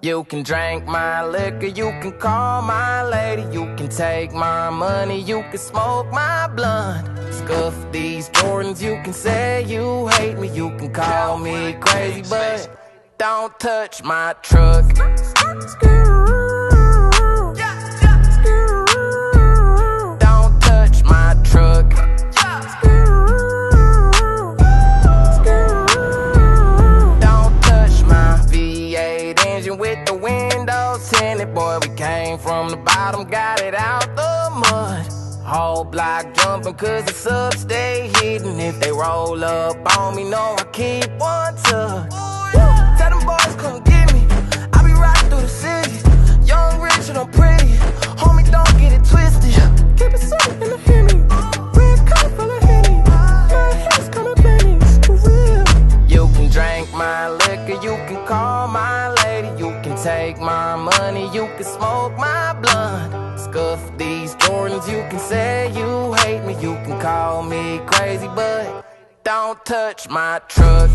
You can drink my liquor, you can call my lady, you can take my money, you can smoke my blunt. Scuff these Jordans, you can say you hate me, you can call me crazy, but don't touch my truck. Don't touch my truck. Don't touch my V8 engine with the windows tinted. Boy, we came from the bottom, got it out the mud. Whole block jumping cause the subs stay hidden. If they roll up on me, know I keep one tucked. Tell them boys come get me, I be riding through the city. Young, rich, and I'm pretty, homie, don't get it twisted. Keep it simple in the Hemi, red color full of Henny. My hands coming plenty, for real. You can drink my liquor, you can call my lady, you can take my money, you can smoke my blunt. Scuff these Jordans, you can say you hate me, you can call me crazy, but don't touch my truck.